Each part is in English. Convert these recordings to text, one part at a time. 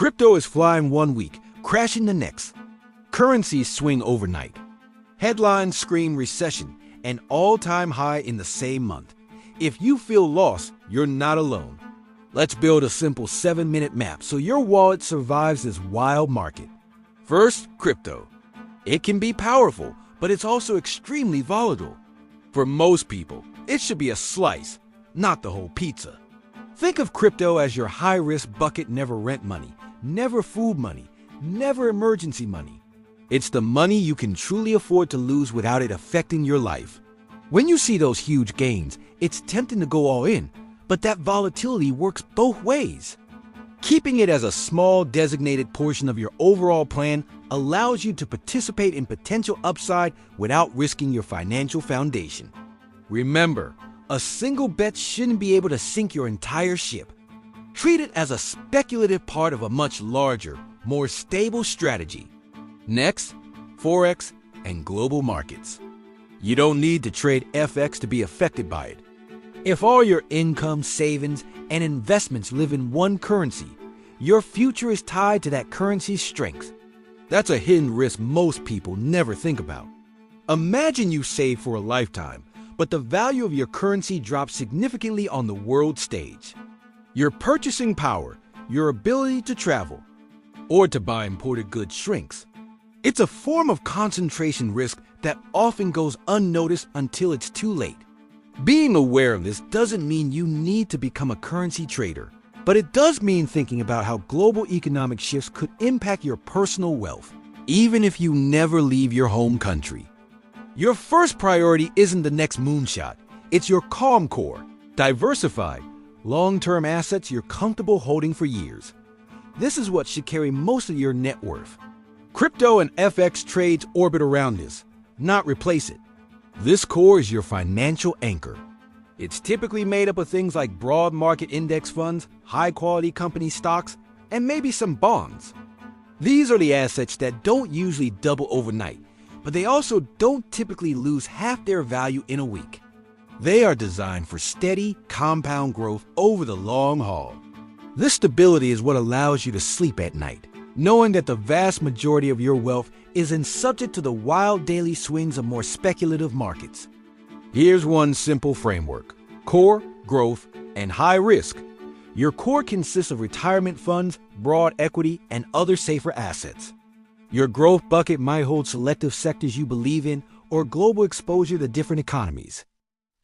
Crypto is flying one week, crashing the next. Currencies swing overnight. Headlines scream recession, an all-time high in the same month. If you feel lost, you're not alone. Let's build a simple 7-minute map so your wallet survives this wild market. First, crypto. It can be powerful, but it's also extremely volatile. For most people, it should be a slice, not the whole pizza. Think of crypto as your high-risk bucket, never rent money, never food money, never emergency money. It's the money you can truly afford to lose without it affecting your life. When you see those huge gains, it's tempting to go all in, but that volatility works both ways. Keeping it as a small designated portion of your overall plan allows you to participate in potential upside without risking your financial foundation. Remember, a single bet shouldn't be able to sink your entire ship. Treat it as a speculative part of a much larger, more stable strategy. Next, Forex and global markets. You don't need to trade FX to be affected by it. If all your income, savings, and investments live in one currency, your future is tied to that currency's strength. That's a hidden risk most people never think about. Imagine you save for a lifetime, but the value of your currency drops significantly on the world stage. Your purchasing power, your ability to travel, or to buy imported goods shrinks. It's a form of concentration risk that often goes unnoticed until it's too late. Being aware of this doesn't mean you need to become a currency trader, but it does mean thinking about how global economic shifts could impact your personal wealth, even if you never leave your home country. Your first priority isn't the next moonshot, it's your calm core, diversified, long-term assets you're comfortable holding for years. This is what should carry most of your net worth. Crypto and FX trades orbit around this, not replace it. This core is your financial anchor. It's typically made up of things like broad market index funds, high-quality company stocks, and maybe some bonds. These are the assets that don't usually double overnight, but they also don't typically lose half their value in a week. They are designed for steady, compound growth over the long haul. This stability is what allows you to sleep at night, knowing that the vast majority of your wealth isn't subject to the wild daily swings of more speculative markets. Here's one simple framework: core, growth, and high risk. Your core consists of retirement funds, broad equity, and other safer assets. Your growth bucket might hold selective sectors you believe in or global exposure to different economies.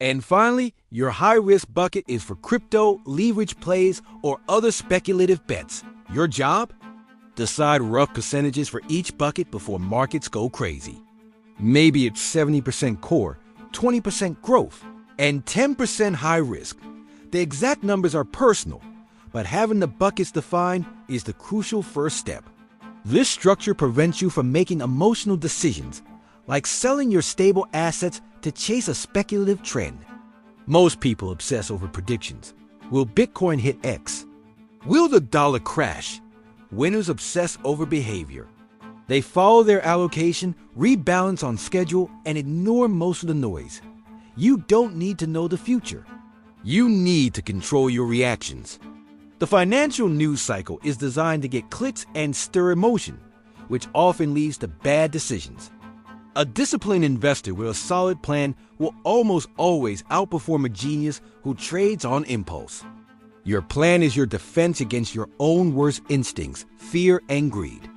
And finally, your high-risk bucket is for crypto, leverage plays, or other speculative bets. Your job? Decide rough percentages for each bucket before markets go crazy. Maybe it's 70% core, 20% growth, and 10% high risk. The exact numbers are personal, but having the buckets defined is the crucial first step. This structure prevents you from making emotional decisions, like selling your stable assets to chase a speculative trend. Most people obsess over predictions. Will Bitcoin hit X? Will the dollar crash? Winners obsess over behavior. They follow their allocation, rebalance on schedule, and ignore most of the noise. You don't need to know the future. You need to control your reactions. The financial news cycle is designed to get clicks and stir emotion, which often leads to bad decisions. A disciplined investor with a solid plan will almost always outperform a genius who trades on impulse. Your plan is your defense against your own worst instincts, fear, and greed.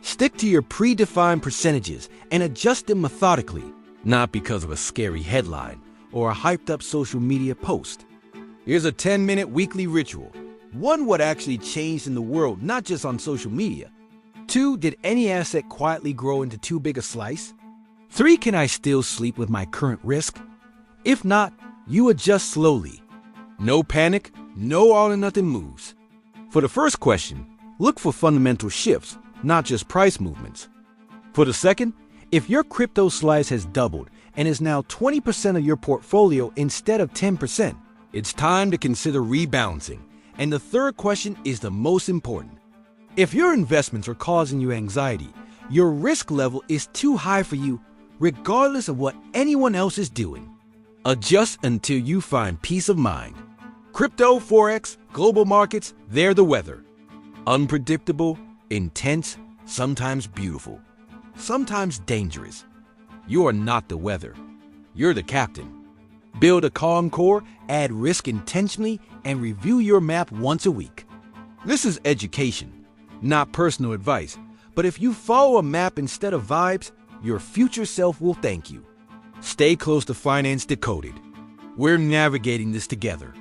Stick to your predefined percentages and adjust them methodically, not because of a scary headline or a hyped-up social media post. Here's a 10-minute weekly ritual. 1, what actually changed in the world, not just on social media. 2, did any asset quietly grow into too big a slice? 3, can I still sleep with my current risk? If not, you adjust slowly. No panic, no all-or-nothing moves. For the first question, look for fundamental shifts, not just price movements. For the second, if your crypto slice has doubled and is now 20% of your portfolio instead of 10%, it's time to consider rebalancing. And the third question is the most important. If your investments are causing you anxiety, your risk level is too high for you, regardless of what anyone else is doing. Adjust until you find peace of mind. Crypto, Forex, global markets, they're the weather. Unpredictable, intense, sometimes beautiful, sometimes dangerous. You are not the weather. You're the captain. Build a calm core, add risk intentionally, and review your map once a week. This is education, not personal advice, but if you follow a map instead of vibes, your future self will thank you. Stay close to Finance Decoded. We're navigating this together.